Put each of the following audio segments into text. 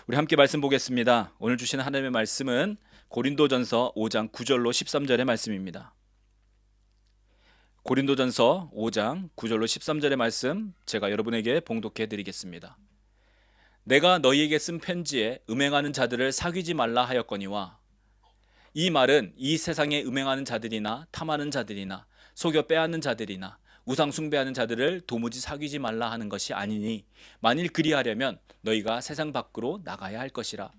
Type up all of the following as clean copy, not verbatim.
우리 함께 말씀 보겠습니다. 오늘 주시는 하나님의 말씀은 고린도전서 5장 9절로 13절의 말씀입니다. 고린도전서 5장 9절로 13절의 말씀 제가 여러분에게 봉독해 드리겠습니다. 내가 너희에게 쓴 편지에 음행하는 자들을 사귀지 말라 하였거니와 이 말은 이 세상에 음행하는 자들이나 탐하는 자들이나 속여 빼앗는 자들이나 우상 숭배하는 자들을 도무지 사귀지 말라 하는 것이 아니니 만일 그리하려면 너희가 세상 밖으로 나가야 할 것이라.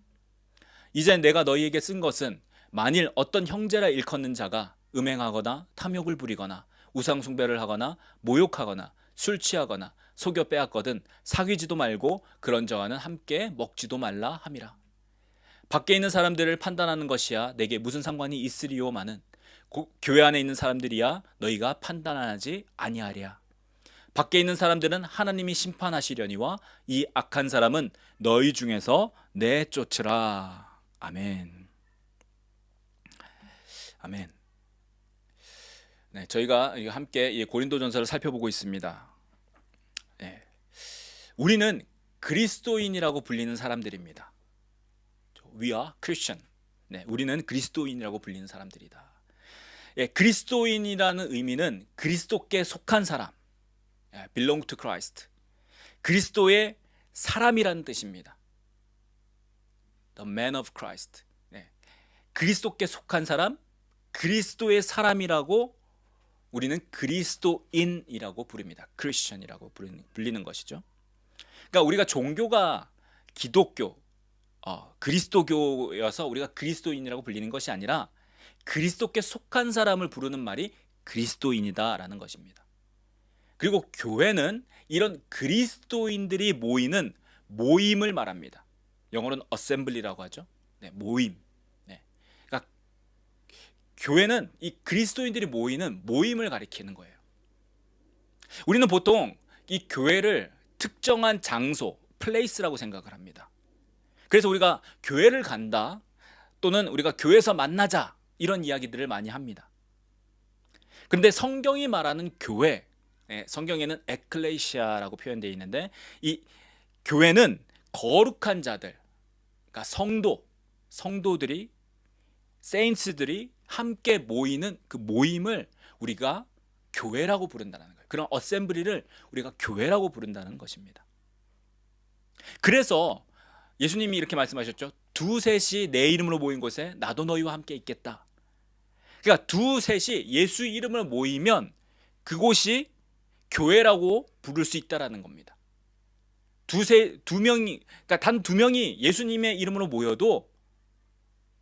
이제 내가 너희에게 쓴 것은 만일 어떤 형제라 일컫는 자가 음행하거나 탐욕을 부리거나 우상 숭배를 하거나 모욕하거나 술 취하거나 속여 빼앗거든 사귀지도 말고 그런 자와는 함께 먹지도 말라 함이라. 밖에 있는 사람들을 판단하는 것이야 내게 무슨 상관이 있으리요마는 교회 안에 있는 사람들이야 너희가 판단하지 아니하랴. 밖에 있는 사람들은 하나님이 심판하시려니와 이 악한 사람은 너희 중에서 내쫓으라. 아멘. 아멘. 네, 저희가 함께 고린도전서를 살펴보고 있습니다. 네, 우리는 그리스도인이라고 불리는 사람들입니다. We are Christian. 네, 우리는 그리스도인이라고 불리는 사람들이다. 예, 그리스도인이라는 의미는 그리스도께 속한 사람, belong to Christ. 그리스도의 사람이라는 뜻입니다. The man of Christ. 네, 그리스도께 속한 사람, 그리스도의 사람이라고 우리는 그리스도인이라고 부릅니다. 크리스천이라고 불리는 것이죠. 그러니까 우리가 종교가 기독교, 그리스도교여서 우리가 그리스도인이라고 불리는 것이 아니라 그리스도께 속한 사람을 부르는 말이 그리스도인이다라는 것입니다. 그리고 교회는 이런 그리스도인들이 모이는 모임을 말합니다. 영어로는 assembly라고 하죠. 네, 모임. 네. 그러니까 교회는 이 그리스도인들이 모이는 모임을 가리키는 거예요. 우리는 보통 이 교회를 특정한 장소, place라고 생각을 합니다. 그래서 우리가 교회를 간다 또는 우리가 교회에서 만나자 이런 이야기들을 많이 합니다. 그런데 성경이 말하는 교회, 성경에는 에클레시아라고 표현되어 있는데 이 교회는 거룩한 자들, 그러니까 성도들이, 세인트들이 함께 모이는 그 모임을 우리가 교회라고 부른다는 거예요. 그런 어셈블리를 우리가 교회라고 부른다는 것입니다. 그래서 예수님이 이렇게 말씀하셨죠. 두셋이 내 이름으로 모인 곳에 나도 너희와 함께 있겠다. 그러니까 두셋이 예수 이름으로 모이면 그곳이 교회라고 부를 수 있다라는 겁니다. 그러니까 단 두 명이 예수님의 이름으로 모여도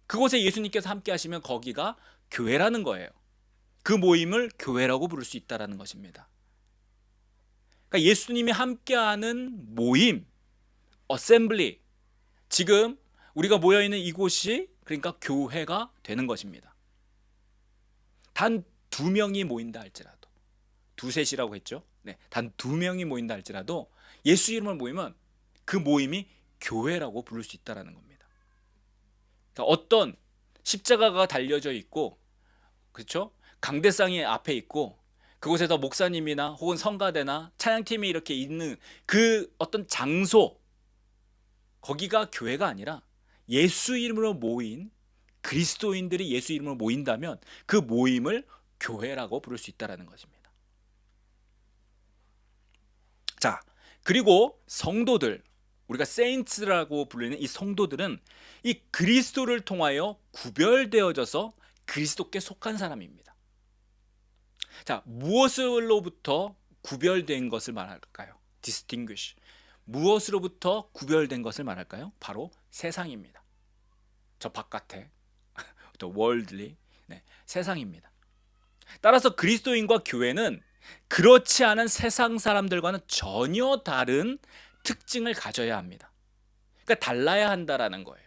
그곳에 예수님께서 함께 하시면 거기가 교회라는 거예요. 그 모임을 교회라고 부를 수 있다라는 것입니다. 그러니까 예수님이 함께하는 모임, 어셈블리, 지금 우리가 모여있는 이곳이 그러니까 교회가 되는 것입니다. 단 두 명이 모인다 할지라도, 두셋이라고 했죠. 네, 단 두 명이 모인다 할지라도 예수 이름을 모이면 그 모임이 교회라고 부를 수 있다는 겁니다. 그러니까 어떤 십자가가 달려져 있고, 그렇죠? 강대상이 앞에 있고 그곳에서 목사님이나 혹은 성가대나 찬양팀이 이렇게 있는 그 어떤 장소, 거기가 교회가 아니라 예수 이름으로 모인 그리스도인들이 예수 이름으로 모인다면 그 모임을 교회라고 부를 수 있다는 것입니다. 자, 그리고 성도들, 우리가 세인트라고 부르는 이 성도들은 이 그리스도를 통하여 구별되어져서 그리스도께 속한 사람입니다. 자, 무엇으로부터 구별된 것을 말할까요? distinguish. 무엇으로부터 구별된 것을 말할까요? 바로 세상입니다. 저 바깥에 또 worldly, 세상입니다. 따라서 그리스도인과 교회는 그렇지 않은 세상 사람들과는 전혀 다른 특징을 가져야 합니다. 그러니까 달라야 한다라는 거예요.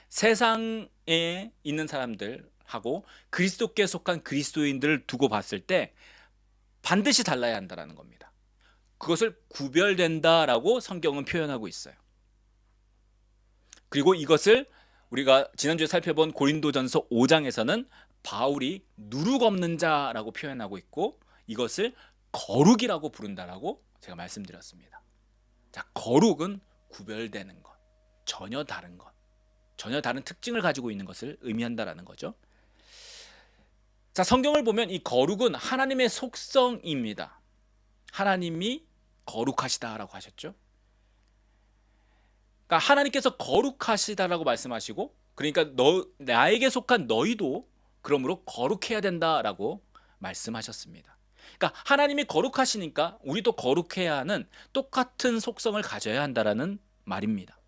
세상에 있는 사람들하고 그리스도께 속한 그리스도인들을 두고 봤을 때 반드시 달라야 한다라는 겁니다. 그것을 구별된다라고 성경은 표현하고 있어요. 그리고 이것을 우리가 지난주에 살펴본 고린도전서 5장에서는 바울이 누룩 없는 자라고 표현하고 있고 이것을 거룩이라고 부른다라고 제가 말씀드렸습니다. 자, 거룩은 구별되는 것. 전혀 다른 것, 전혀 다른 특징을 가지고 있는 것을 의미한다라는 거죠. 자, 성경을 보면 이 거룩은 하나님의 속성입니다. 하나님이 거룩하시다라고 하셨죠. 그러니까 하나님께서 거룩하시다라고 말씀하시고, 그러니까 나에게 속한 너희도 그러므로 거룩해야 된다라고 말씀하셨습니다. 그러니까 하나님이 거룩하시니까 우리도 거룩해야 하는 똑같은 속성을 가져야 한다라는 말입니다.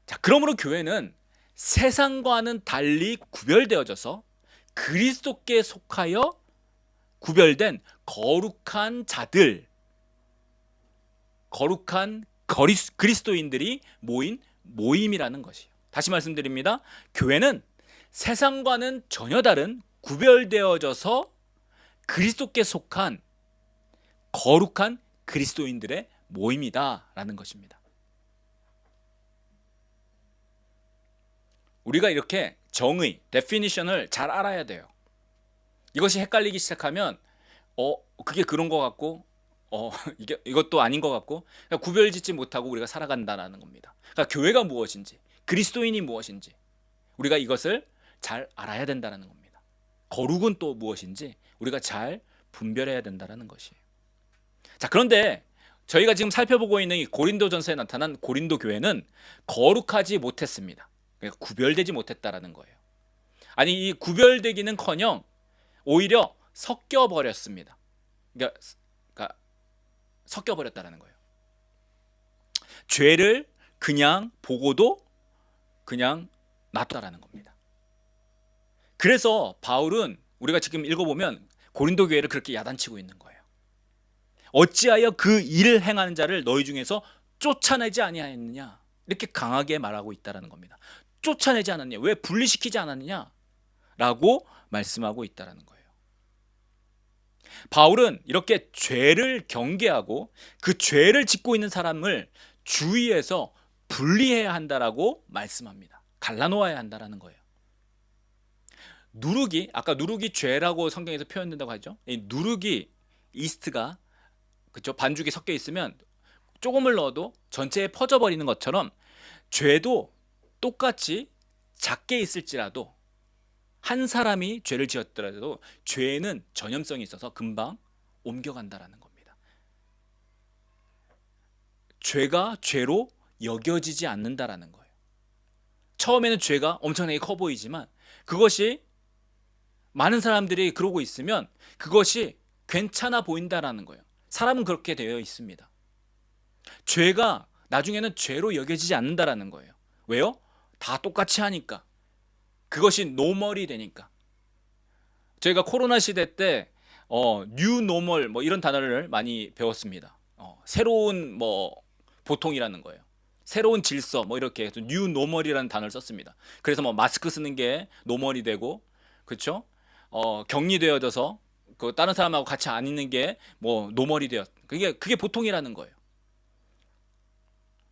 자, 그러므로 교회는 세상과는 달리 구별되어져서 그리스도께 속하여 구별된 거룩한 자들, 거룩한 그리스도인들이 모인 모임이라는 것이에요. 다시 말씀드립니다. 교회는 세상과는 전혀 다른 구별되어져서 그리스도께 속한 거룩한 그리스도인들의 모임이다라는 것입니다. 우리가 이렇게 정의, definition을 잘 알아야 돼요. 이것이 헷갈리기 시작하면 그게 그런 것 같고 이것도 아닌 것 같고 구별짓지 못하고 우리가 살아간다는 겁니다. 그러니까 교회가 무엇인지, 그리스도인이 무엇인지 우리가 이것을 잘 알아야 된다는 겁니다. 거룩은 또 무엇인지 우리가 잘 분별해야 된다는 것이에요. 자, 그런데 저희가 지금 살펴보고 있는 이 고린도전서에 나타난 고린도 교회는 거룩하지 못했습니다. 그러니까 구별되지 못했다라는 거예요. 아니, 이 구별되기는커녕 오히려 섞여버렸습니다. 그러니까 섞여버렸다는 거예요. 죄를 그냥 보고도 그냥 놔뒀다라는 겁니다. 그래서 바울은 우리가 지금 읽어보면 고린도 교회를 그렇게 야단치고 있는 거예요. 어찌하여 그 일을 행하는 자를 너희 중에서 쫓아내지 아니하였느냐, 이렇게 강하게 말하고 있다는 겁니다. 쫓아내지 않았냐, 왜 분리시키지 않았느냐 라고 말씀하고 있다는 거예요. 바울은 이렇게 죄를 경계하고 그 죄를 짓고 있는 사람을 주위에서 분리해야 한다라고 말씀합니다. 갈라놓아야 한다라는 거예요. 누룩이, 아까 누룩이 죄라고 성경에서 표현된다고 하죠. 이 누룩이, 이스트가, 그렇죠, 반죽이 섞여 있으면 조금을 넣어도 전체에 퍼져버리는 것처럼 죄도 똑같이 작게 있을지라도, 한 사람이 죄를 지었더라도 죄는 전염성이 있어서 금방 옮겨간다라는 겁니다. 죄가 죄로 여겨지지 않는다라는 거예요. 처음에는 죄가 엄청나게 커 보이지만 그것이 많은 사람들이 그러고 있으면 그것이 괜찮아 보인다라는 거예요. 사람은 그렇게 되어 있습니다. 죄가 나중에는 죄로 여겨지지 않는다라는 거예요. 왜요? 다 똑같이 하니까. 그것이 노멀이 되니까. 저희가 코로나 시대 때 뉴 노멀 이런 단어를 많이 배웠습니다. 새로운 보통이라는 거예요. 새로운 질서 이렇게 해서 뉴 노멀이라는 단어를 썼습니다. 그래서 마스크 쓰는 게 노멀이 되고, 그렇죠? 격리되어져서 다른 사람하고 같이 안 있는 게 노멀이 되었. 그게 보통이라는 거예요.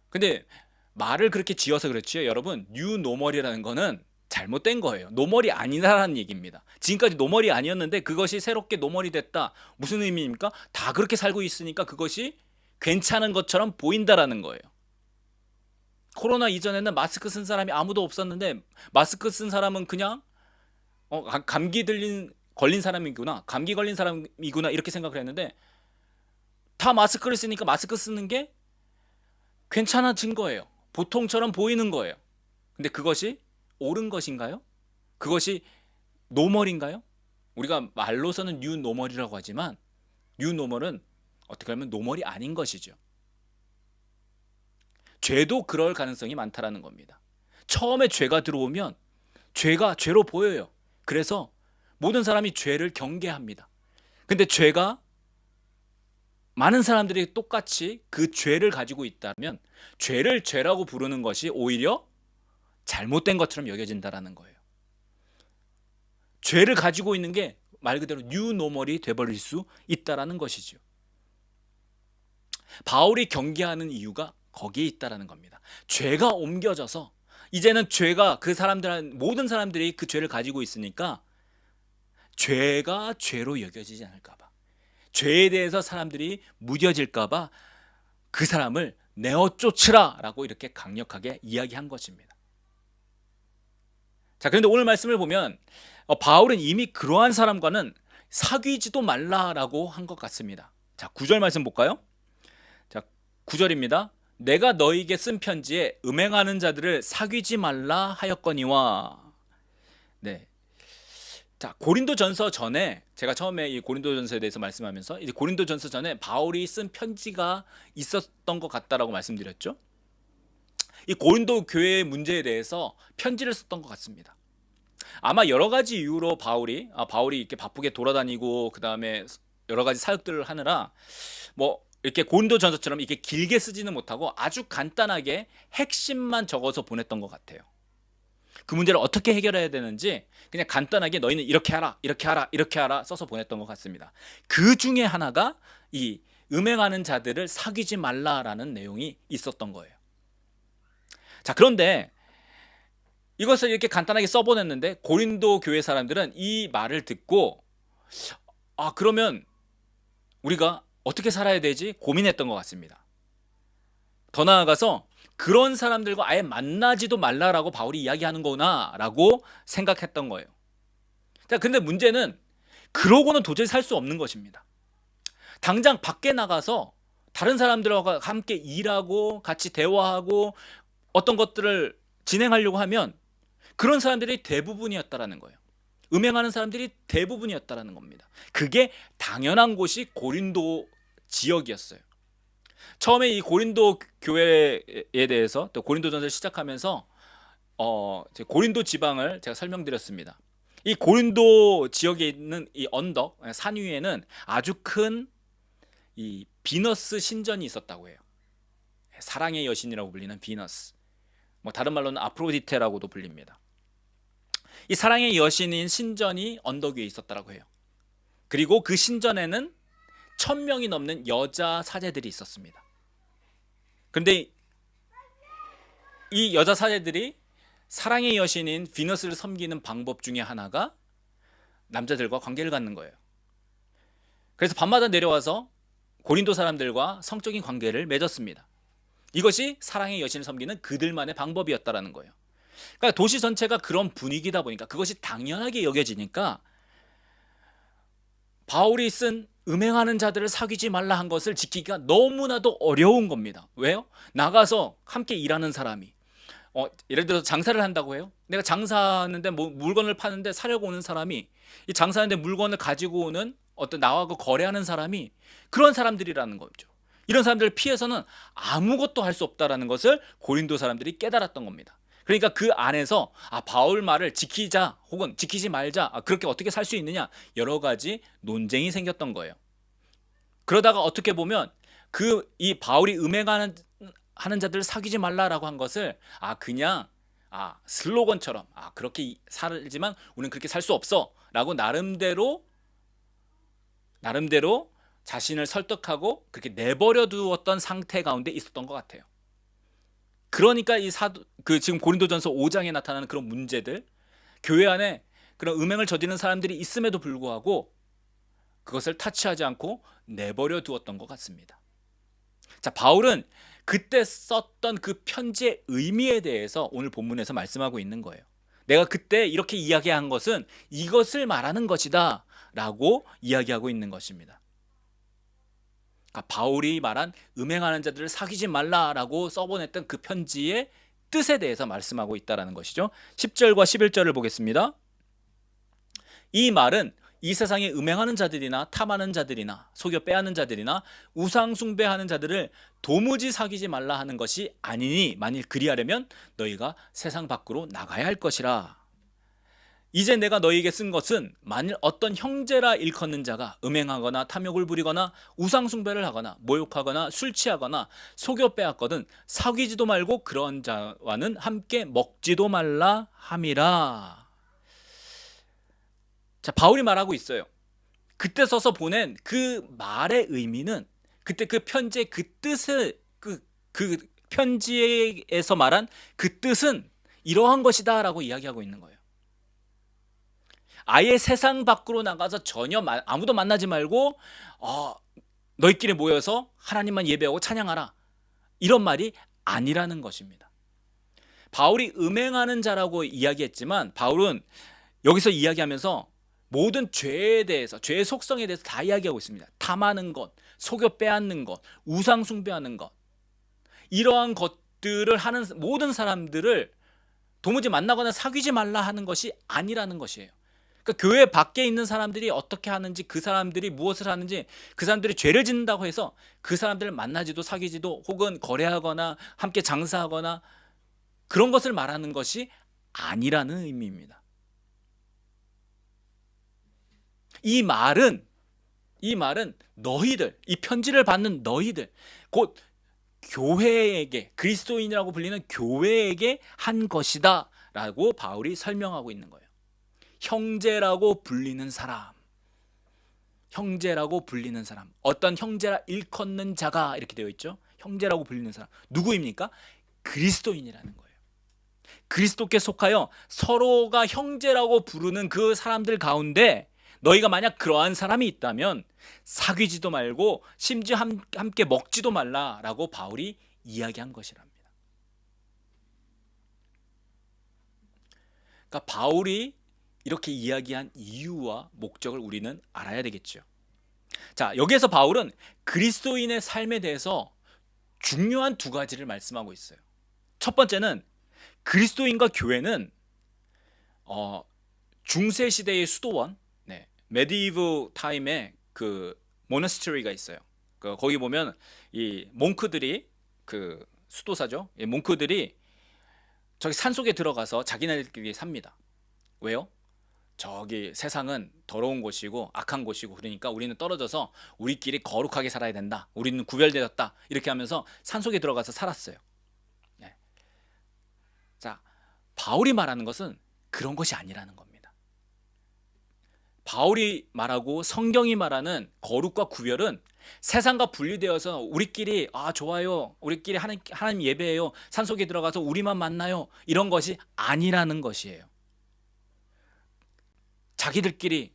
근데 말을 그렇게 지어서 그렇지요, 여러분. 뉴 노멀이라는 거는 잘못된 거예요. 노멀이 아니다라는 얘기입니다. 지금까지 노멀이 아니었는데 그것이 새롭게 노멀이 됐다. 무슨 의미입니까? 다 그렇게 살고 있으니까 그것이 괜찮은 것처럼 보인다라는 거예요. 코로나 이전에는 마스크 쓴 사람이 아무도 없었는데 마스크 쓴 사람은 그냥 감기 걸린 사람이구나, 감기 걸린 사람이구나 이렇게 생각을 했는데 다 마스크를 쓰니까 마스크 쓰는 게 괜찮아진 거예요. 보통처럼 보이는 거예요. 근데 그것이 옳은 것인가요? 그것이 노멀인가요? 우리가 말로서는 뉴 노멀이라고 하지만 뉴 노멀은 어떻게 하면 노멀이 아닌 것이죠. 죄도 그럴 가능성이 많다라는 겁니다. 처음에 죄가 들어오면 죄가 죄로 보여요. 그래서 모든 사람이 죄를 경계합니다. 근데 죄가 많은 사람들이 똑같이 그 죄를 가지고 있다면 죄를 죄라고 부르는 것이 오히려 잘못된 것처럼 여겨진다라는 거예요. 죄를 가지고 있는 게 말 그대로 뉴 노멀이 돼버릴 수 있다라는 것이죠. 바울이 경계하는 이유가 거기에 있다라는 겁니다. 죄가 옮겨져서 이제는 죄가 모든 사람들이 그 죄를 가지고 있으니까 죄가 죄로 여겨지지 않을까 봐, 죄에 대해서 사람들이 무뎌질까 봐 그 사람을 내어 쫓으라 라고 이렇게 강력하게 이야기한 것입니다. 자, 그런데 오늘 말씀을 보면 바울은 이미 그러한 사람과는 사귀지도 말라라고 한 것 같습니다. 자, 9절 말씀 볼까요? 자, 9절입니다. 내가 너에게 쓴 편지에 음행하는 자들을 사귀지 말라 하였거니와. 네. 자, 고린도전서 전에 제가 처음에 이 고린도전서에 대해서 말씀하면서 이제 고린도전서 전에 바울이 쓴 편지가 있었던 것 같다라고 말씀드렸죠. 이 고린도 교회의 문제에 대해서 편지를 썼던 것 같습니다. 아마 여러 가지 이유로 바울이 이렇게 바쁘게 돌아다니고 그 다음에 여러 가지 사역들을 하느라 뭐 이렇게 고린도전서처럼 이렇게 길게 쓰지는 못하고 아주 간단하게 핵심만 적어서 보냈던 것 같아요. 그 문제를 어떻게 해결해야 되는지 그냥 간단하게 너희는 이렇게 하라, 이렇게 하라, 이렇게 하라 써서 보냈던 것 같습니다. 그 중에 하나가 이 음행하는 자들을 사귀지 말라라는 내용이 있었던 거예요. 자, 그런데 이것을 이렇게 간단하게 써보냈는데 고린도 교회 사람들은 이 말을 듣고 그러면 우리가 어떻게 살아야 되지? 고민했던 것 같습니다. 더 나아가서 그런 사람들과 아예 만나지도 말라라고 바울이 이야기하는 거구나 라고 생각했던 거예요. 자, 근데 문제는 그러고는 도저히 살 수 없는 것입니다. 당장 밖에 나가서 다른 사람들과 함께 일하고 같이 대화하고 어떤 것들을 진행하려고 하면 그런 사람들이 대부분이었다라는 거예요. 음행하는 사람들이 대부분이었다라는 겁니다. 그게 당연한 곳이 고린도 지역이었어요. 처음에 이 고린도 교회에 대해서 또 고린도전서를 시작하면서 고린도 지방을 제가 설명드렸습니다. 이 고린도 지역에 있는 이 언덕 산 위에는 아주 큰 이 비너스 신전이 있었다고 해요. 사랑의 여신이라고 불리는 비너스. 뭐 다른 말로는 아프로디테라고도 불립니다. 이 사랑의 여신인 신전이 언덕 위에 있었다고 해요. 그리고 그 신전에는 1000명이 넘는 여자 사제들이 있었습니다. 그런데 이 여자 사제들이 사랑의 여신인 비너스를 섬기는 방법 중에 하나가 남자들과 관계를 갖는 거예요. 그래서 밤마다 내려와서 고린도 사람들과 성적인 관계를 맺었습니다. 이것이 사랑의 여신을 섬기는 그들만의 방법이었다라는 거예요. 그러니까 도시 전체가 그런 분위기다 보니까 그것이 당연하게 여겨지니까 바울이 쓴 음행하는 자들을 사귀지 말라 한 것을 지키기가 너무나도 어려운 겁니다. 왜요? 나가서 함께 일하는 사람이 예를 들어서 장사를 한다고 해요. 내가 장사하는데 물건을 파는데 사려고 오는 사람이 이 장사하는데 물건을 가지고 오는 어떤 나하고 거래하는 사람이 그런 사람들이라는 거죠. 이런 사람들을 피해서는 아무것도 할 수 없다라는 것을 고린도 사람들이 깨달았던 겁니다. 그러니까 그 안에서 바울 말을 지키자 혹은 지키지 말자, 그렇게 어떻게 살 수 있느냐, 여러 가지 논쟁이 생겼던 거예요. 그러다가 어떻게 보면 이 바울이 음행하는 자들을 사귀지 말라라고 한 것을 그냥 슬로건처럼 그렇게 살지만 우리는 그렇게 살 수 없어라고 나름대로 자신을 설득하고 그렇게 내버려 두었던 상태 가운데 있었던 것 같아요. 그러니까 지금 고린도전서 5장에 나타나는 그런 문제들, 교회 안에 그런 음행을 저지르는 사람들이 있음에도 불구하고 그것을 타치하지 않고 내버려 두었던 것 같습니다. 자, 바울은 그때 썼던 그 편지의 의미에 대해서 오늘 본문에서 말씀하고 있는 거예요. 내가 그때 이렇게 이야기한 것은 이것을 말하는 것이다 라고 이야기하고 있는 것입니다. 그러니까 바울이 말한 음행하는 자들을 사귀지 말라라고 써보냈던 그 편지의 뜻에 대해서 말씀하고 있다는 것이죠. 10절과 11절을 보겠습니다. 이 말은 이 세상에 음행하는 자들이나 탐하는 자들이나 속여 빼앗는 자들이나 우상 숭배하는 자들을 도무지 사귀지 말라 하는 것이 아니니 만일 그리하려면 너희가 세상 밖으로 나가야 할 것이라. 이제 내가 너희에게 쓴 것은 만일 어떤 형제라 일컫는 자가 음행하거나 탐욕을 부리거나 우상 숭배를 하거나 모욕하거나 술 취하거나 속여 빼앗거든 사귀지도 말고 그런 자와는 함께 먹지도 말라 함이라. 자, 바울이 말하고 있어요. 그때 써서 보낸 그 말의 의미는, 그때 그 편지의 그 뜻을, 그 편지에서 말한 그 뜻은 이러한 것이다 라고 이야기하고 있는 거예요. 아예 세상 밖으로 나가서 전혀 아무도 만나지 말고 너희끼리 모여서 하나님만 예배하고 찬양하라, 이런 말이 아니라는 것입니다. 바울이 음행하는 자라고 이야기했지만 바울은 여기서 이야기하면서 모든 죄에 대해서, 죄의 속성에 대해서 다 이야기하고 있습니다. 탐하는 것, 속여 빼앗는 것, 우상 숭배하는 것, 이러한 것들을 하는 모든 사람들을 도무지 만나거나 사귀지 말라 하는 것이 아니라는 것이에요. 그러니까 교회 밖에 있는 사람들이 어떻게 하는지, 그 사람들이 무엇을 하는지, 그 사람들이 죄를 짓는다고 해서 그 사람들을 만나지도 사귀지도 혹은 거래하거나 함께 장사하거나 그런 것을 말하는 것이 아니라는 의미입니다. 이 말은 너희들, 이 편지를 받는 너희들, 곧 교회에게, 그리스도인이라고 불리는 교회에게 한 것이다 라고 바울이 설명하고 있는 거예요. 형제라고 불리는 사람, 형제라고 불리는 사람, 어떤 형제라 일컫는 자가 이렇게 되어 있죠. 형제라고 불리는 사람 누구입니까? 그리스도인이라는 거예요. 그리스도께 속하여 서로가 형제라고 부르는 그 사람들 가운데 너희가 만약 그러한 사람이 있다면 사귀지도 말고 심지어 함께 먹지도 말라라고 바울이 이야기한 것이랍니다. 그러니까 바울이 이렇게 이야기한 이유와 목적을 우리는 알아야 되겠죠. 자, 여기에서 바울은 그리스도인의 삶에 대해서 중요한 두 가지를 말씀하고 있어요. 첫 번째는 그리스도인과 교회는 중세 시대의 수도원, 메디이브 타임에 그 모나스터리가 있어요. 거기 보면 이 몽크들이, 그 수도사죠. 이 몽크들이 저기 산 속에 들어가서 자기네들끼리 삽니다. 왜요? 저기 세상은 더러운 곳이고 악한 곳이고 그러니까 우리는 떨어져서 우리끼리 거룩하게 살아야 된다. 우리는 구별되었다. 이렇게 하면서 산 속에 들어가서 살았어요. 네. 자, 바울이 말하는 것은 그런 것이 아니라는 겁니다. 바울이 말하고 성경이 말하는 거룩과 구별은 세상과 분리되어서 우리끼리 좋아요, 우리끼리 하나님 예배해요, 산속에 들어가서 우리만 만나요, 이런 것이 아니라는 것이에요. 자기들끼리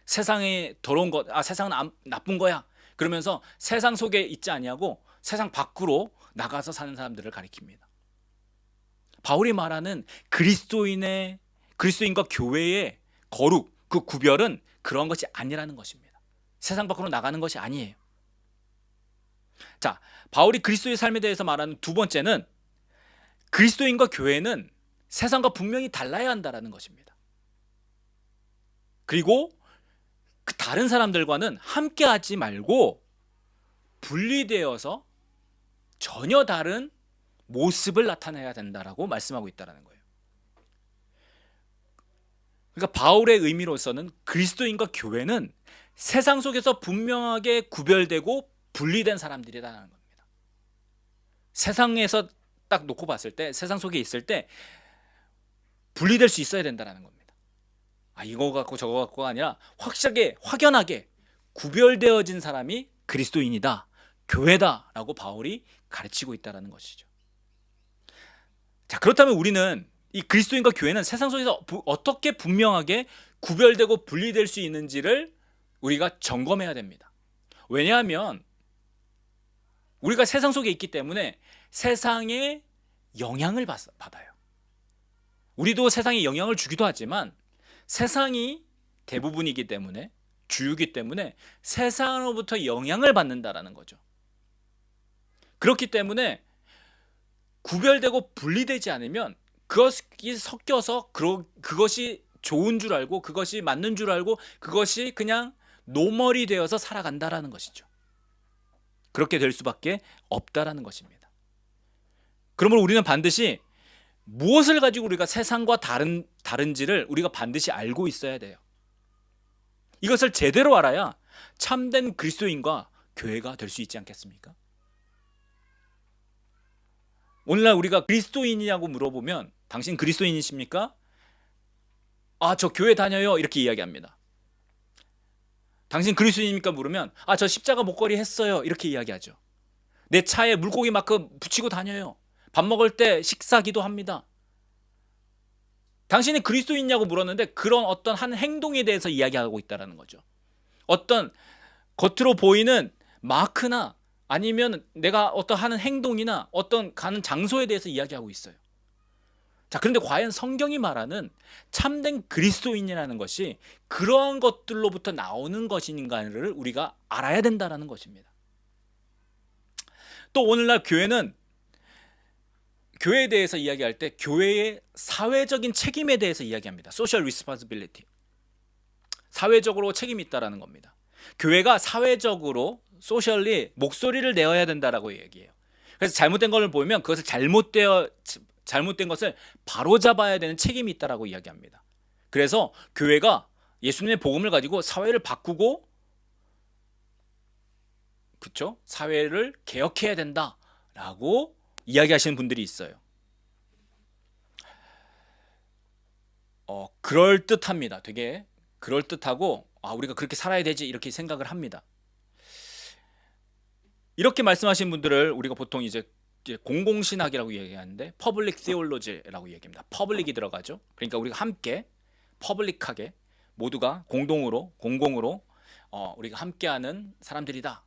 세상에 더러운 것, 세상은 나쁜 거야 그러면서 세상 속에 있지 아니하고 세상 밖으로 나가서 사는 사람들을 가리킵니다. 바울이 말하는 그리스도인과 교회의 거룩, 그 구별은 그런 것이 아니라는 것입니다. 세상 밖으로 나가는 것이 아니에요. 자, 바울이 그리스도의 삶에 대해서 말하는 두 번째는 그리스도인과 교회는 세상과 분명히 달라야 한다는 것입니다. 그리고 그 다른 사람들과는 함께하지 말고 분리되어서 전혀 다른 모습을 나타내야 된다라고 말씀하고 있다는 거예요. 그러니까 바울의 의미로서는 그리스도인과 교회는 세상 속에서 분명하게 구별되고 분리된 사람들이라는 겁니다. 세상에서 딱 놓고 봤을 때, 세상 속에 있을 때 분리될 수 있어야 된다는 겁니다. 이거 갖고 저거 갖고가 아니라 확연하게 구별되어진 사람이 그리스도인이다, 교회다라고 바울이 가르치고 있다는 것이죠. 자, 그렇다면 우리는 이 그리스도인과 교회는 세상 속에서 어떻게 분명하게 구별되고 분리될 수 있는지를 우리가 점검해야 됩니다. 왜냐하면 우리가 세상 속에 있기 때문에 세상의 영향을 받아요. 우리도 세상에 영향을 주기도 하지만 세상이 대부분이기 때문에, 주유기 때문에 세상으로부터 영향을 받는다라는 거죠. 그렇기 때문에 구별되고 분리되지 않으면 그것이 섞여서 그것이 좋은 줄 알고, 그것이 맞는 줄 알고, 그것이 그냥 노멀이 되어서 살아간다라는 것이죠. 그렇게 될 수밖에 없다라는 것입니다. 그러므로 우리는 반드시 무엇을 가지고 우리가 세상과 다른지를 우리가 반드시 알고 있어야 돼요. 이것을 제대로 알아야 참된 그리스도인과 교회가 될 수 있지 않겠습니까? 오늘날 우리가 그리스도인이냐고 물어보면 당신 그리스도인이십니까? 저 교회 다녀요, 이렇게 이야기합니다. 당신 그리스도인입니까? 물으면 저 십자가 목걸이 했어요, 이렇게 이야기하죠. 내 차에 물고기 마크 붙이고 다녀요. 밥 먹을 때 식사 기도합니다. 당신이 그리스도인이냐고 물었는데 그런 어떤 한 행동에 대해서 이야기하고 있다는 거죠. 어떤 겉으로 보이는 마크나 아니면 내가 어떤 하는 행동이나 어떤 가는 장소에 대해서 이야기하고 있어요. 자, 그런데 과연 성경이 말하는 참된 그리스도인이라는 것이 그러한 것들로부터 나오는 것인가를 우리가 알아야 된다는 것입니다. 또 오늘날 교회는 교회에 대해서 이야기할 때 교회의 사회적인 책임에 대해서 이야기합니다. Social responsibility. 사회적으로 책임이 있다라는 겁니다. 교회가 사회적으로 소셜리 목소리를 내어야 된다라고 얘기해요. 그래서 잘못된 걸 보면 그것을 잘못된 것을 바로잡아야 되는 책임이 있다라고 이야기합니다. 그래서 교회가 예수님의 복음을 가지고 사회를 바꾸고, 그렇죠? 사회를 개혁해야 된다라고 이야기하시는 분들이 있어요. 그럴듯합니다. 되게 그럴듯하고 우리가 그렇게 살아야 되지 이렇게 생각을 합니다. 이렇게 말씀하신 분들을 우리가 보통 이제 공공신학이라고 얘기하는데 퍼블릭 theology라고 얘기합니다. 퍼블릭이 들어가죠. 그러니까 우리가 함께 퍼블릭하게 모두가 공공으로 우리가 함께하는 사람들이다.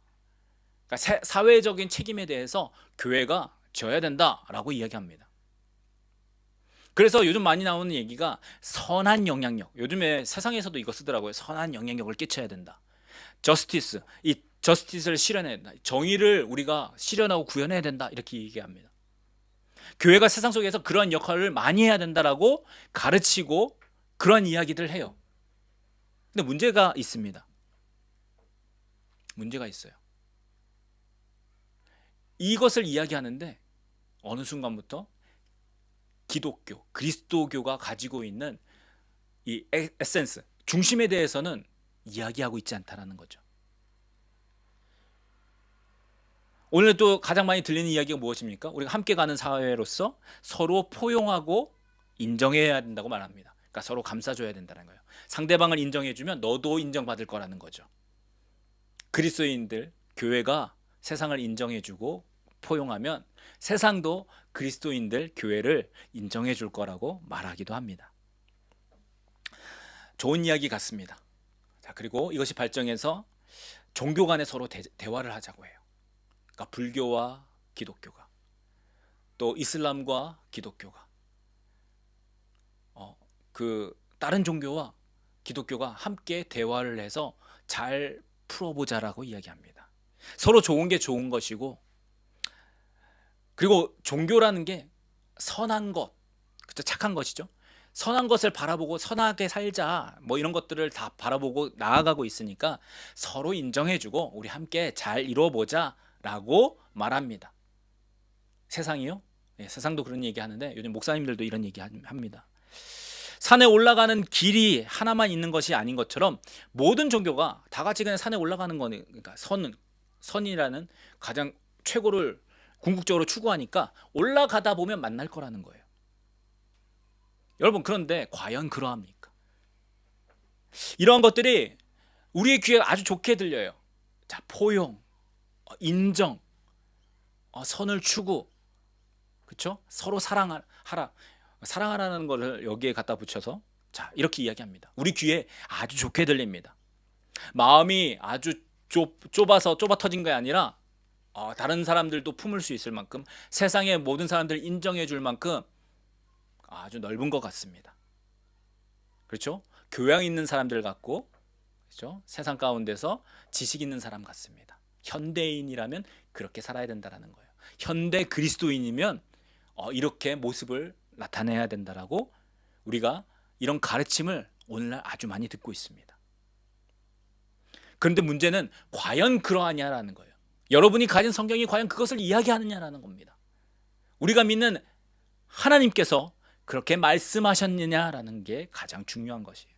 그러니까 사회적인 책임에 대해서 교회가 져야 된다라고 이야기합니다. 그래서 요즘 많이 나오는 얘기가 선한 영향력. 요즘에 세상에서도 이거 쓰더라고요. 선한 영향력을 끼쳐야 된다. 저스티스, 이 저스티스를 실현해야 된다. 정의를 우리가 실현하고 구현해야 된다. 이렇게 얘기합니다. 교회가 세상 속에서 그런 역할을 많이 해야 된다라고 가르치고 그런 이야기들을 해요. 근데 문제가 있습니다. 문제가 있어요. 이것을 이야기하는데 어느 순간부터 기독교, 그리스도교가 가지고 있는 이 에센스, 중심에 대해서는 이야기하고 있지 않다라는 거죠. 오늘 또 가장 많이 들리는 이야기가 무엇입니까? 우리가 함께 가는 사회로서 서로 포용하고 인정해야 된다고 말합니다. 그러니까 서로 감싸줘야 된다는 거예요. 상대방을 인정해주면 너도 인정받을 거라는 거죠. 그리스도인들, 교회가 세상을 인정해주고 포용하면 세상도 그리스도인들, 교회를 인정해 줄 거라고 말하기도 합니다. 좋은 이야기 같습니다. 자, 그리고 이것이 발전해서 종교 간에 서로 대화를 하자고 해요. 그러니까 불교와 기독교가, 또 이슬람과 기독교가, 다른 종교와 기독교가 함께 대화를 해서 잘 풀어보자라고 이야기합니다. 서로 좋은 게 좋은 것이고, 그리고 종교라는 게 선한 것, 그쵸? 착한 것이죠. 선한 것을 바라보고 선하게 살자, 뭐 이런 것들을 다 바라보고 나아가고 있으니까 서로 인정해주고 우리 함께 잘 이루어보자라고 말합니다. 세상이요? 네, 세상도 그런 얘기 하는데 요즘 목사님들도 이런 얘기 합니다. 산에 올라가는 길이 하나만 있는 것이 아닌 것처럼 모든 종교가 다 같이 그냥 산에 올라가는 거는, 그러니까 선이라는 가장 최고를 궁극적으로 추구하니까 올라가다 보면 만날 거라는 거예요. 여러분, 그런데 과연 그러합니까? 이러한 것들이 우리의 귀에 아주 좋게 들려요. 자, 포용, 인정, 선을 추구, 그렇죠? 서로 사랑하라는 것을 여기에 갖다 붙여서 자, 이렇게 이야기합니다. 우리 귀에 아주 좋게 들립니다. 마음이 아주 좁아 터진 게 아니라 다른 사람들도 품을 수 있을 만큼, 세상의 모든 사람들을 인정해 줄 만큼 아주 넓은 것 같습니다. 그렇죠? 교양 있는 사람들 같고, 그렇죠? 세상 가운데서 지식 있는 사람 같습니다. 현대인이라면 그렇게 살아야 된다는 거예요. 현대 그리스도인이면 이렇게 모습을 나타내야 된다라고 우리가 이런 가르침을 오늘날 아주 많이 듣고 있습니다. 그런데 문제는 과연 그러하냐라는 거예요. 여러분이 가진 성경이 과연 그것을 이야기하느냐라는 겁니다. 우리가 믿는 하나님께서 그렇게 말씀하셨느냐라는 게 가장 중요한 것이에요.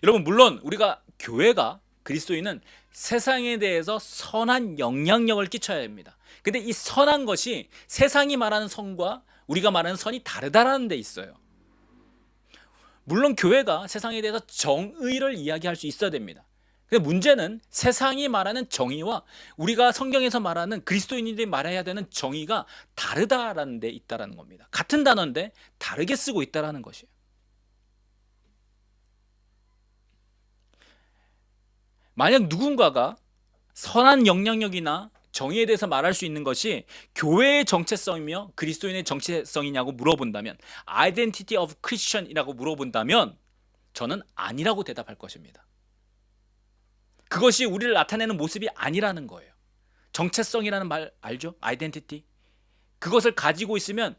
여러분, 물론 우리가 교회가, 그리스도인은 세상에 대해서 선한 영향력을 끼쳐야 됩니다. 근데 이 선한 것이 세상이 말하는 선과 우리가 말하는 선이 다르다라는 데 있어요. 물론 교회가 세상에 대해서 정의를 이야기할 수 있어야 됩니다. 근데 문제는 세상이 말하는 정의와 우리가 성경에서 말하는, 그리스도인들이 말해야 되는 정의가 다르다라는 데 있다라는 겁니다. 같은 단어인데 다르게 쓰고 있다라는 것이에요. 만약 누군가가 선한 영향력이나 정의에 대해서 말할 수 있는 것이 교회의 정체성이며 그리스도인의 정체성이냐고 물어본다면, Identity of Christian이라고 물어본다면 저는 아니라고 대답할 것입니다. 그것이 우리를 나타내는 모습이 아니라는 거예요. 정체성이라는 말 알죠? 아이덴티티. 그것을 가지고 있으면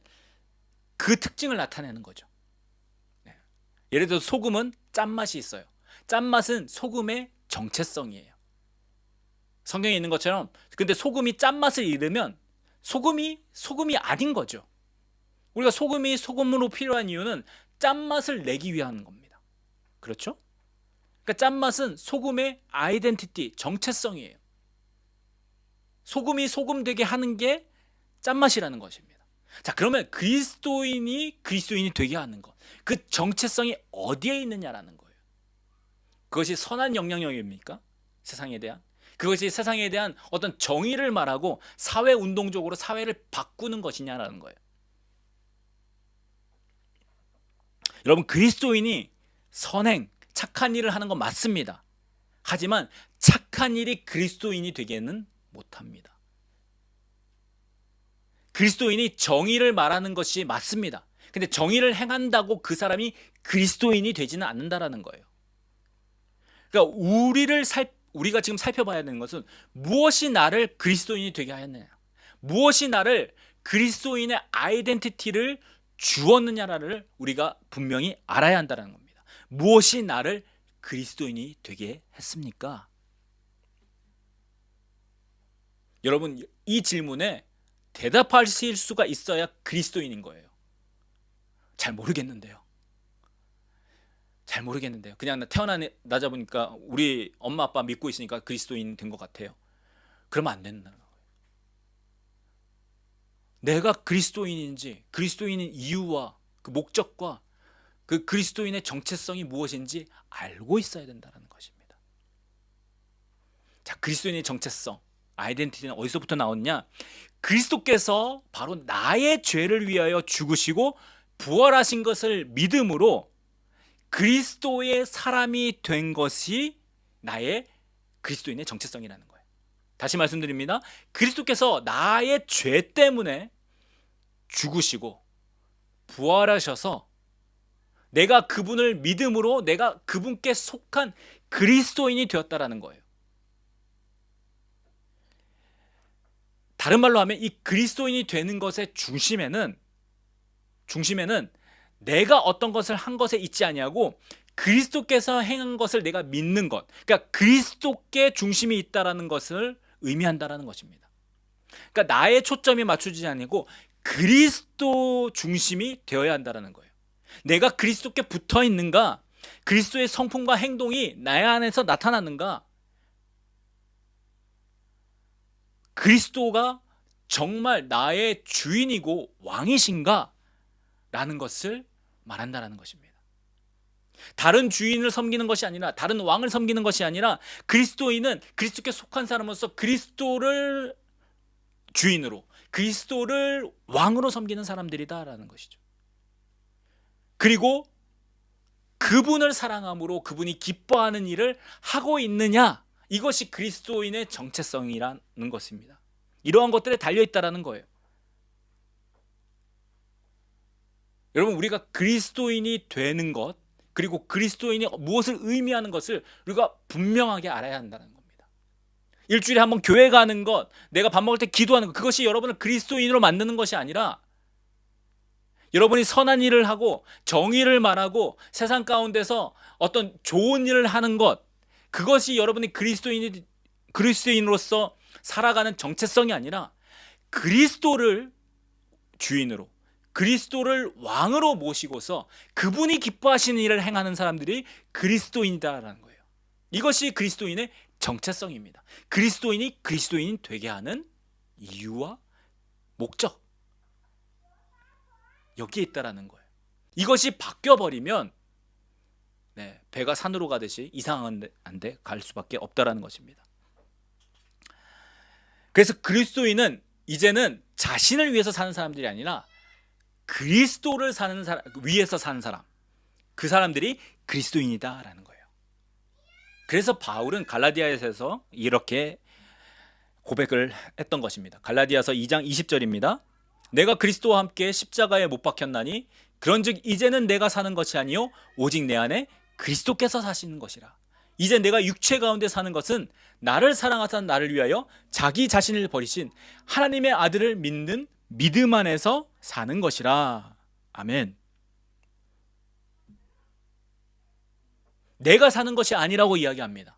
그 특징을 나타내는 거죠. 네. 예를 들어 소금은 짠맛이 있어요. 짠맛은 소금의 정체성이에요. 성경에 있는 것처럼, 근데 소금이 짠맛을 잃으면 소금이 아닌 거죠. 우리가 소금이 소금으로 필요한 이유는 짠맛을 내기 위한 겁니다. 그렇죠? 그러니까 짠맛은 소금의 아이덴티티, 정체성이에요. 소금이 소금 되게 하는 게 짠맛이라는 것입니다. 자, 그러면 그리스도인이 되게 하는 것, 그 정체성이 어디에 있느냐라는 거예요. 그것이 선한 영향력입니까? 세상에 대한? 그것이 세상에 대한 어떤 정의를 말하고 사회운동적으로 사회를 바꾸는 것이냐라는 거예요. 여러분, 그리스도인이 선행, 착한 일을 하는 건 맞습니다. 하지만 착한 일이 그리스도인이 되기는 못합니다. 그리스도인이 정의를 말하는 것이 맞습니다. 근데 정의를 행한다고 그 사람이 그리스도인이 되지는 않는다라는 거예요. 그러니까 우리가 지금 살펴봐야 되는 것은 무엇이 나를 그리스도인이 되게 하였느냐, 무엇이 나를 그리스도인의 아이덴티티를 주었느냐를 우리가 분명히 알아야 한다는 겁니다. 무엇이 나를 그리스도인이 되게 했습니까? 여러분, 이 질문에 대답하실 수가 있어야 그리스도인인 거예요. 잘 모르겠는데요. 그냥 나 태어나자 보니까 우리 엄마 아빠 믿고 있으니까 그리스도인 된 것 같아요. 그러면 안 된다는 거예요. 내가 그리스도인인지, 그리스도인인 이유와 그 목적과 그 그리스도인의 정체성이 무엇인지 알고 있어야 된다는 것입니다. 자, 그리스도인의 정체성, 아이덴티티는 어디서부터 나왔냐? 그리스도께서 바로 나의 죄를 위하여 죽으시고 부활하신 것을 믿음으로 그리스도의 사람이 된 것이 나의 그리스도인의 정체성이라는 거예요. 다시 말씀드립니다. 그리스도께서 나의 죄 때문에 죽으시고 부활하셔서 내가 그분을 믿음으로 내가 그분께 속한 그리스도인이 되었다라는 거예요. 다른 말로 하면 이 그리스도인이 되는 것의 중심에는 내가 어떤 것을 한 것에 있지 아니하고 그리스도께서 행한 것을 내가 믿는 것, 그러니까 그리스도께 중심이 있다라는 것을 의미한다라는 것입니다. 그러니까 나의 초점이 맞추지 아니고 그리스도 중심이 되어야 한다라는 거예요. 내가 그리스도께 붙어 있는가? 그리스도의 성품과 행동이 내 안에서 나타나는가? 그리스도가 정말 나의 주인이고 왕이신가? 라는 것을 말한다라는 것입니다. 다른 주인을 섬기는 것이 아니라, 다른 왕을 섬기는 것이 아니라 그리스도인은 그리스도께 속한 사람으로서 그리스도를 주인으로, 그리스도를 왕으로 섬기는 사람들이다라는 것이죠. 그리고 그분을 사랑함으로 그분이 기뻐하는 일을 하고 있느냐, 이것이 그리스도인의 정체성이라는 것입니다. 이러한 것들에 달려있다라는 거예요. 여러분, 우리가 그리스도인이 되는 것, 그리고 그리스도인이 무엇을 의미하는 것을 우리가 분명하게 알아야 한다는 겁니다. 일주일에 한번 교회 가는 것, 내가 밥 먹을 때 기도하는 것, 그것이 여러분을 그리스도인으로 만드는 것이 아니라 여러분이 선한 일을 하고 정의를 말하고 세상 가운데서 어떤 좋은 일을 하는 것, 그것이 여러분이 그리스도인으로서 살아가는 정체성이 아니라 그리스도를 주인으로, 그리스도를 왕으로 모시고서 그분이 기뻐하시는 일을 행하는 사람들이 그리스도인이다라는 거예요. 이것이 그리스도인의 정체성입니다. 그리스도인이 그리스도인이 되게 하는 이유와 목적, 여기에 있다라는 거예요. 이것이 바뀌어버리면 배가 산으로 가듯이 이상한 데 갈 수밖에 없다라는 것입니다. 그래서 그리스도인은 이제는 자신을 위해서 사는 사람들이 아니라 그리스도를 위해서 사는 사람, 그 사람들이 그리스도인이다라는 거예요. 그래서 바울은 갈라디아에서 이렇게 고백을 했던 것입니다. 갈라디아서 2장 20절입니다. 내가 그리스도와 함께 십자가에 못 박혔나니 그런즉 이제는 내가 사는 것이 아니요 오직 내 안에 그리스도께서 사시는 것이라. 이제 내가 육체 가운데 사는 것은 나를 사랑하사 나를 위하여 자기 자신을 버리신 하나님의 아들을 믿는 믿음 안에서 사는 것이라. 아멘. 내가 사는 것이 아니라고 이야기합니다.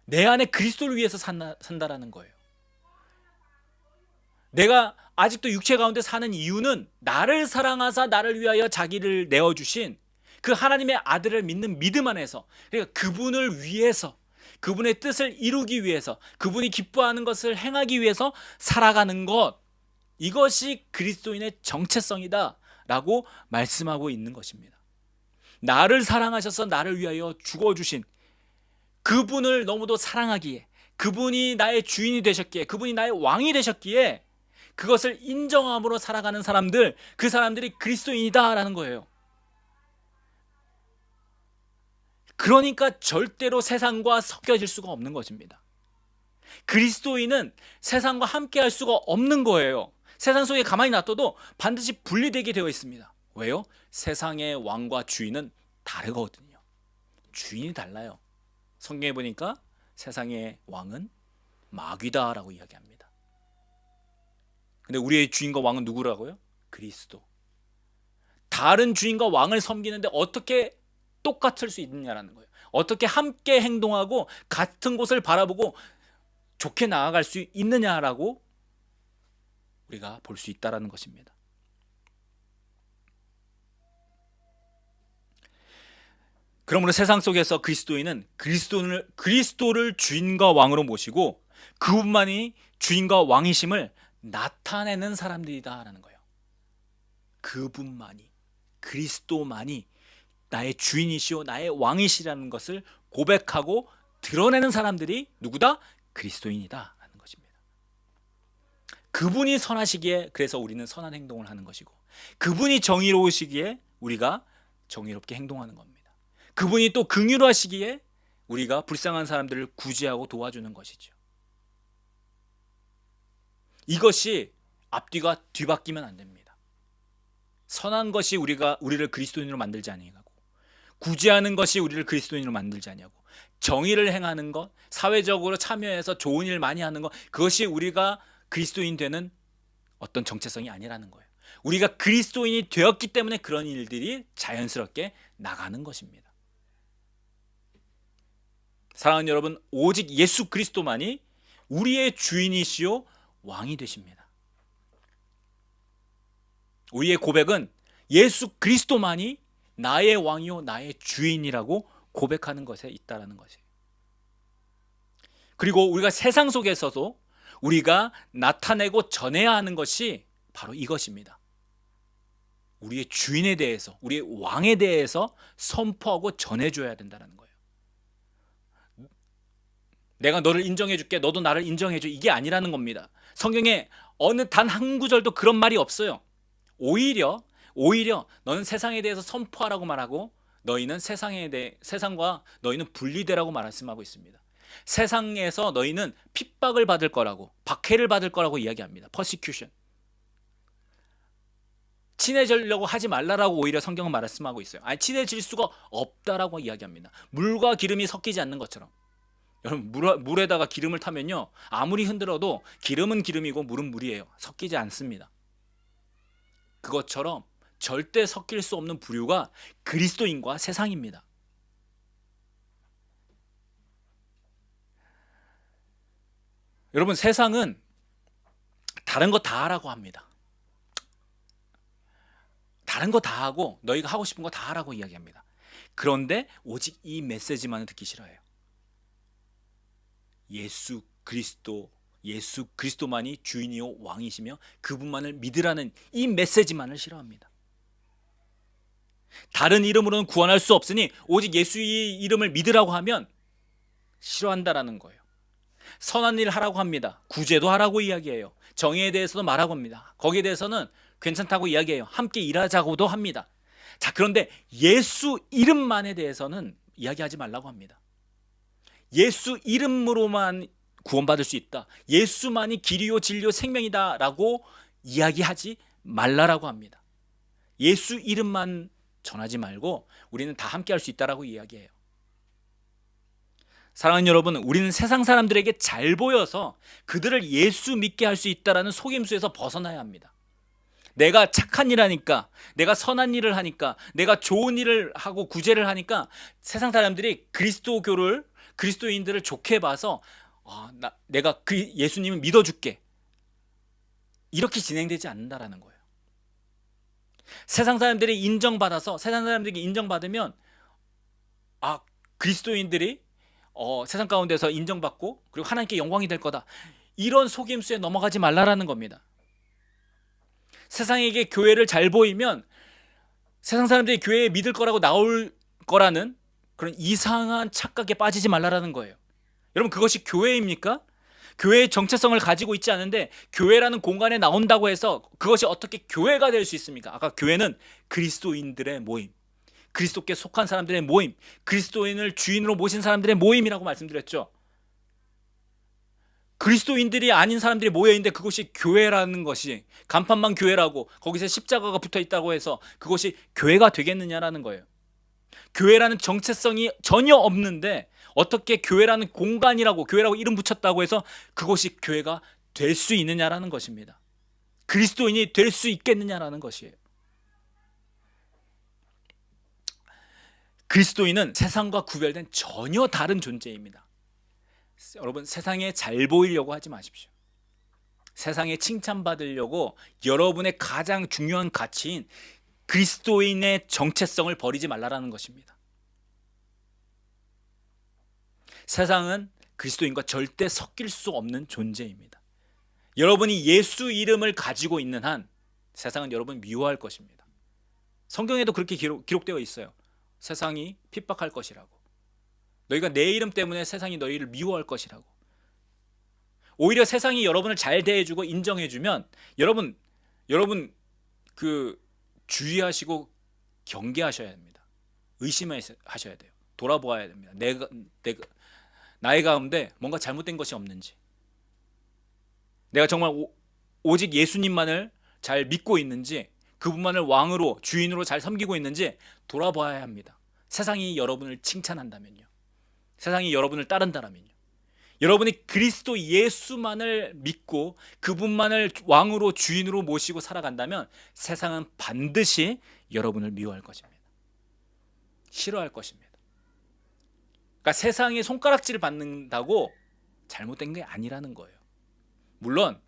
내 안에 그리스도를 위해서 산다라는 거예요. 내가 아직도 육체 가운데 사는 이유는 나를 사랑하사 나를 위하여 자기를 내어주신 그 하나님의 아들을 믿는 믿음 안에서, 그러니까 그분을 위해서, 그분의 뜻을 이루기 위해서, 그분이 기뻐하는 것을 행하기 위해서 살아가는 것, 이것이 그리스도인의 정체성이다 라고 말씀하고 있는 것입니다. 나를 사랑하셔서 나를 위하여 죽어주신 그분을 너무도 사랑하기에, 그분이 나의 주인이 되셨기에, 그분이 나의 왕이 되셨기에 그것을 인정함으로 살아가는 사람들, 그 사람들이 그리스도인이다라는 거예요. 그러니까 절대로 세상과 섞여질 수가 없는 것입니다. 그리스도인은 세상과 함께할 수가 없는 거예요. 세상 속에 가만히 놔둬도 반드시 분리되게 되어 있습니다. 왜요? 세상의 왕과 주인은 다르거든요. 주인이 달라요. 성경에 보니까 세상의 왕은 마귀다라고 이야기합니다. 근데 우리의 주인과 왕은 누구라고요? 그리스도. 다른 주인과 왕을 섬기는데 어떻게 똑같을 수 있느냐라는 거예요. 어떻게 함께 행동하고 같은 곳을 바라보고 좋게 나아갈 수 있느냐라고 우리가 볼 수 있다라는 것입니다. 그러므로 세상 속에서 그리스도인은 그리스도를 주인과 왕으로 모시고 그분만이 주인과 왕이심을 나타내는 사람들이다라는 거예요. 그분만이, 그리스도만이 나의 주인이시오 나의 왕이시라는 것을 고백하고 드러내는 사람들이 누구다? 그리스도인이다 라는 것입니다. 그분이 선하시기에 그래서 우리는 선한 행동을 하는 것이고, 그분이 정의로우시기에 우리가 정의롭게 행동하는 겁니다. 그분이 또 긍휼하시기에 우리가 불쌍한 사람들을 구제하고 도와주는 것이죠. 이것이 앞뒤가 뒤바뀌면 안 됩니다. 선한 것이 우리를 그리스도인으로 만들지 아니하고, 구제하는 것이 우리를 그리스도인으로 만들지 아니하고, 정의를 행하는 것, 사회적으로 참여해서 좋은 일 많이 하는 것, 그것이 우리가 그리스도인 되는 어떤 정체성이 아니라는 거예요. 우리가 그리스도인이 되었기 때문에 그런 일들이 자연스럽게 나가는 것입니다. 사랑하는 여러분, 오직 예수 그리스도만이 우리의 주인이시요 왕이 되십니다. 우리의 고백은 예수 그리스도만이 나의 왕이요 나의 주인이라고 고백하는 것에 있다라는 것이에요. 그리고 우리가 세상 속에서도 우리가 나타내고 전해야 하는 것이 바로 이것입니다. 우리의 주인에 대해서, 우리의 왕에 대해서 선포하고 전해줘야 된다는 거예요. 내가 너를 인정해 줄게, 너도 나를 인정해 줘, 이게 아니라는 겁니다. 성경에 어느 단 한 구절도 그런 말이 없어요. 오히려 너는 세상에 대해서 선포하라고 말하고, 너희는 세상과 너희는 분리되라고 말씀하고 있습니다. 세상에서 너희는 핍박을 받을 거라고, 박해를 받을 거라고 이야기합니다. persecution. 친해지려고 하지 말라라고 오히려 성경은 말씀하고 있어요. 아니, 친해질 수가 없다라고 이야기합니다. 물과 기름이 섞이지 않는 것처럼. 여러분, 물에다가 기름을 타면요, 아무리 흔들어도 기름은 기름이고 물은 물이에요. 섞이지 않습니다. 그것처럼 절대 섞일 수 없는 부류가 그리스도인과 세상입니다. 여러분, 세상은 다른 거 다 하라고 합니다. 다른 거 다 하고 너희가 하고 싶은 거 다 하라고 이야기합니다. 그런데 오직 이 메시지만은 듣기 싫어해요. 예수 그리스도만이 주인이요 왕이시며 그분만을 믿으라는 이 메시지만을 싫어합니다. 다른 이름으로는 구원할 수 없으니 오직 예수의 이름을 믿으라고 하면 싫어한다라는 거예요. 선한 일 하라고 합니다. 구제도 하라고 이야기해요. 정의에 대해서도 말하고 합니다. 거기에 대해서는 괜찮다고 이야기해요. 함께 일하자고도 합니다. 자, 그런데 예수 이름만에 대해서는 이야기하지 말라고 합니다. 예수 이름으로만 구원받을 수 있다. 예수만이 길이요 진리요 생명이다라고 이야기하지 말라라고 합니다. 예수 이름만 전하지 말고 우리는 다 함께 할 수 있다라고 이야기해요. 사랑하는 여러분, 우리는 세상 사람들에게 잘 보여서 그들을 예수 믿게 할 수 있다라는 속임수에서 벗어나야 합니다. 내가 착한 일 하니까, 내가 선한 일을 하니까, 내가 좋은 일을 하고 구제를 하니까 세상 사람들이 그리스도인들을 좋게 봐서 내가 예수님을 믿어줄게, 이렇게 진행되지 않는다라는 거예요. 세상 사람들이 인정받아서 세상 사람들에게 인정받으면 그리스도인들이 세상 가운데서 인정받고 그리고 하나님께 영광이 될 거다, 이런 속임수에 넘어가지 말라라는 겁니다. 세상에게 교회를 잘 보이면 세상 사람들이 교회에 믿을 거라고 나올 거라는 그런 이상한 착각에 빠지지 말라라는 거예요. 여러분, 그것이 교회입니까? 교회의 정체성을 가지고 있지 않은데 교회라는 공간에 나온다고 해서 그것이 어떻게 교회가 될 수 있습니까? 아까 교회는 그리스도인들의 모임, 그리스도께 속한 사람들의 모임, 그리스도인을 주인으로 모신 사람들의 모임이라고 말씀드렸죠. 그리스도인들이 아닌 사람들이 모여있는데 그것이 교회라는 것이, 간판만 교회라고 거기서 십자가가 붙어 있다고 해서 그것이 교회가 되겠느냐라는 거예요. 교회라는 정체성이 전혀 없는데 어떻게 교회라는 공간이라고, 교회라고 이름 붙였다고 해서 그것이 교회가 될 수 있느냐라는 것입니다. 그리스도인이 될 수 있겠느냐라는 것이에요. 그리스도인은 세상과 구별된 전혀 다른 존재입니다. 여러분, 세상에 잘 보이려고 하지 마십시오. 세상에 칭찬받으려고 여러분의 가장 중요한 가치인 그리스도인의 정체성을 버리지 말라라는 것입니다. 세상은 그리스도인과 절대 섞일 수 없는 존재입니다. 여러분이 예수 이름을 가지고 있는 한 세상은 여러분을 미워할 것입니다. 성경에도 그렇게 기록되어 있어요. 세상이 핍박할 것이라고, 너희가 내 이름 때문에 세상이 너희를 미워할 것이라고. 오히려 세상이 여러분을 잘 대해주고 인정해주면 여러분 주의하시고 경계하셔야 됩니다. 의심하셔야 돼요. 돌아보아야 됩니다. 나의 가운데 뭔가 잘못된 것이 없는지, 내가 정말 오직 예수님만을 잘 믿고 있는지, 그분만을 왕으로 주인으로 잘 섬기고 있는지 돌아봐야 합니다. 세상이 여러분을 칭찬한다면요, 세상이 여러분을 따른다면요, 여러분이 그리스도 예수만을 믿고 그분만을 왕으로 주인으로 모시고 살아간다면 세상은 반드시 여러분을 미워할 것입니다. 싫어할 것입니다. 그러니까 세상의 손가락질을 받는다고 잘못된 게 아니라는 거예요. 물론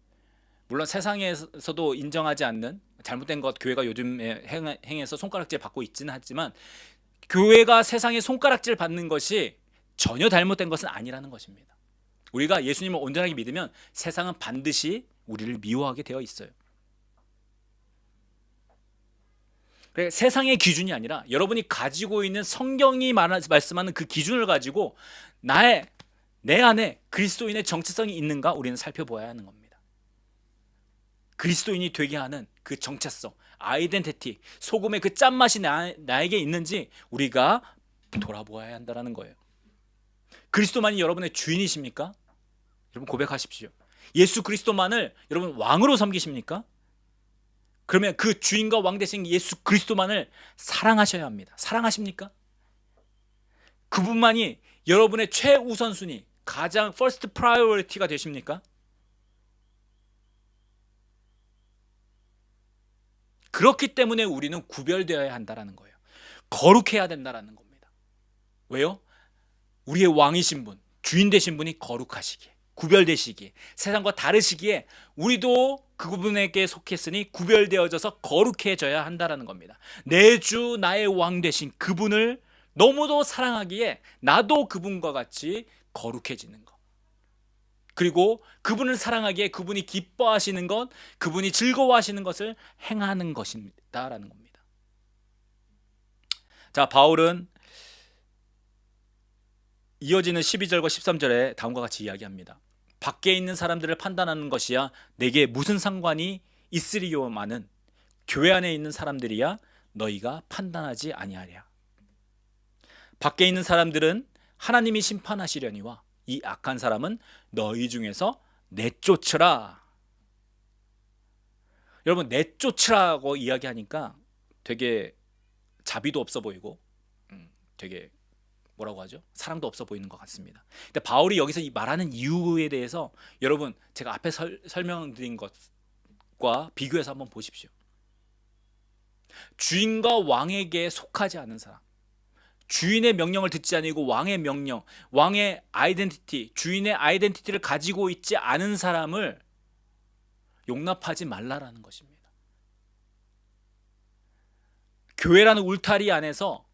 세상에서도 인정하지 않는 잘못된 것, 교회가 요즘에 행해서 손가락질 받고 있지는 하지만 교회가 세상의 손가락질 받는 것이 전혀 잘못된 것은 아니라는 것입니다. 우리가 예수님을 온전하게 믿으면 세상은 반드시 우리를 미워하게 되어 있어요. 그래, 세상의 기준이 아니라 여러분이 가지고 있는 성경이 말씀하는 그 기준을 가지고 내 안에 그리스도인의 정체성이 있는가 우리는 살펴보아야 하는 겁니다. 그리스도인이 되게 하는 그 정체성, 아이덴티티, 소금의 그 짠맛이 나에게 있는지 우리가 돌아보아야 한다는 거예요. 그리스도만이 여러분의 주인이십니까? 여러분 고백하십시오. 예수 그리스도만을 여러분 왕으로 섬기십니까? 그러면 그 주인과 왕 되신 예수 그리스도만을 사랑하셔야 합니다. 사랑하십니까? 그분만이 여러분의 최우선순위, 가장 first priority가 되십니까? 그렇기 때문에 우리는 구별되어야 한다는 거예요. 거룩해야 된다는 겁니다. 왜요? 우리의 왕이신 분, 주인 되신 분이 거룩하시기에, 구별되시기에, 세상과 다르시기에 우리도 그분에게 속했으니 구별되어져서 거룩해져야 한다는 겁니다. 내 주 나의 왕 되신 그분을 너무도 사랑하기에 나도 그분과 같이 거룩해지는 것, 그리고 그분을 사랑하기에 그분이 기뻐하시는 것, 그분이 즐거워하시는 것을 행하는 것입니다라는 겁니다. 자, 바울은 이어지는 12절과 13절에 다음과 같이 이야기합니다. 밖에 있는 사람들을 판단하는 것이야 내게 무슨 상관이 있으리요마는 교회 안에 있는 사람들이야 너희가 판단하지 아니하랴. 밖에 있는 사람들은 하나님이 심판하시려니와 이 악한 사람은 너희 중에서 내쫓으라. 여러분, 내쫓으라고 이야기하니까 되게 자비도 없어 보이고 되게 뭐라고 하죠? 사랑도 없어 보이는 것 같습니다. 근데 바울이 여기서 이 말하는 이유에 대해서 여러분 제가 앞에 설명드린 것과 비교해서 한번 보십시오. 주인과 왕에게 속하지 않은 사람, 주인의 명령을 듣지 아니고 왕의 명령, 왕의 아이덴티티, 주인의 아이덴티티를 가지고 있지 않은 사람을 용납하지 말라라는 것입니다. 교회라는 울타리 안에서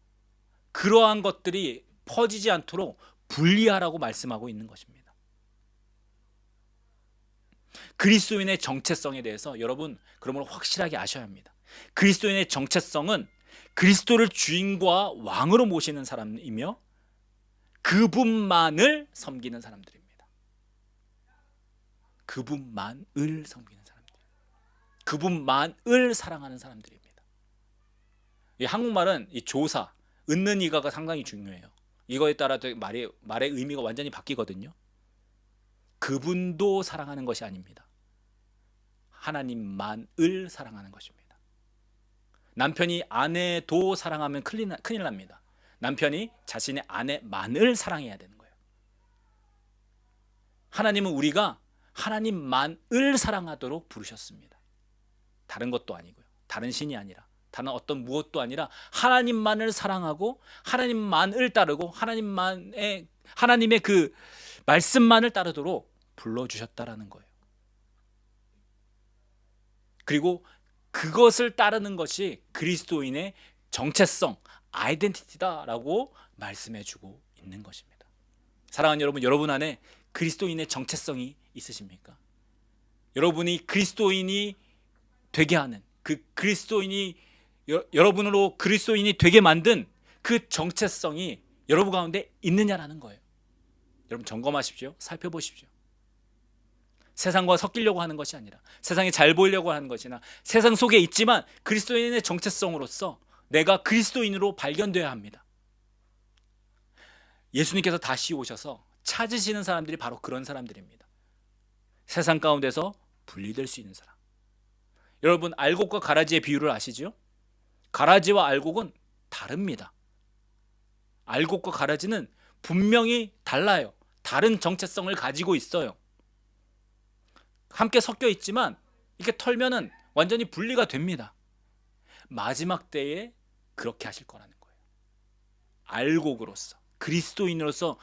그러한 것들이 퍼지지 않도록 분리하라고 말씀하고 있는 것입니다. 그리스도인의 정체성에 대해서 여러분 그러므로 확실하게 아셔야 합니다. 그리스도인의 정체성은 그리스도를 주인과 왕으로 모시는 사람이며 그분만을 섬기는 사람들입니다. 그분만을 섬기는 사람들, 그분만을 사랑하는 사람들입니다. 이 한국말은 이 조사, 은는 이가가 상당히 중요해요. 이거에 따라 말의 의미가 완전히 바뀌거든요. 그분도 사랑하는 것이 아닙니다. 하나님만을 사랑하는 것입니다. 남편이 아내도 사랑하면 큰일 납니다. 남편이 자신의 아내만을 사랑해야 되는 거예요. 하나님은 우리가 하나님만을 사랑하도록 부르셨습니다. 다른 것도 아니고요. 다른 신이 아니라, 다른 어떤 무엇도 아니라 하나님만을 사랑하고 하나님만을 따르고 하나님의 그 말씀만을 따르도록 불러주셨다라는 거예요. 그리고 그것을 따르는 것이 그리스도인의 정체성, 아이덴티티다라고 말씀해주고 있는 것입니다. 사랑하는 여러분, 여러분 안에 그리스도인의 정체성이 있으십니까? 여러분이 그리스도인이 되게 하는 그 그리스도인이 여러분으로 그리스도인이 되게 만든 그 정체성이 여러분 가운데 있느냐라는 거예요. 여러분 점검하십시오. 살펴보십시오. 세상과 섞이려고 하는 것이 아니라, 세상에 잘 보이려고 하는 것이나, 세상 속에 있지만 그리스도인의 정체성으로서 내가 그리스도인으로 발견되어야 합니다. 예수님께서 다시 오셔서 찾으시는 사람들이 바로 그런 사람들입니다. 세상 가운데서 분리될 수 있는 사람. 여러분, 알곡과 가라지의 비유를 아시죠? 가라지와 알곡은 다릅니다. 알곡과 가라지는 분명히 달라요. 다른 정체성을 가지고 있어요. 함께 섞여 있지만 이렇게 털면은 완전히 분리가 됩니다. 마지막 때에 그렇게 하실 거라는 거예요. 알곡으로서, 그리스도인으로서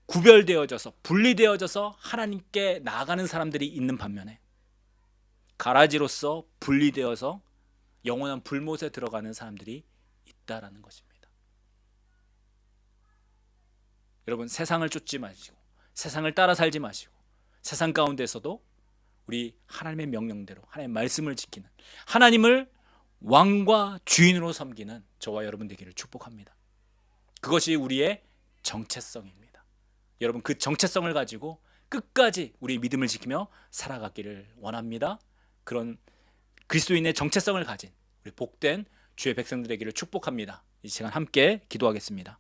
구별되어져서, 분리되어져서 하나님께 나아가는 사람들이 있는 반면에, 가라지로서 분리되어서 영원한 불못에 들어가는 사람들이 있다라는 것입니다. 여러분, 세상을 쫓지 마시고, 세상을 따라 살지 마시고, 세상 가운데서도 우리 하나님의 명령대로 하나님의 말씀을 지키는, 하나님을 왕과 주인으로 섬기는 저와 여러분 되기를 축복합니다. 그것이 우리의 정체성입니다. 여러분, 그 정체성을 가지고 끝까지 우리의 믿음을 지키며 살아가기를 원합니다. 그런 그리스도인의 정체성을 가진 우리 복된 주의 백성들 되기를 축복합니다. 이 시간 함께 기도하겠습니다.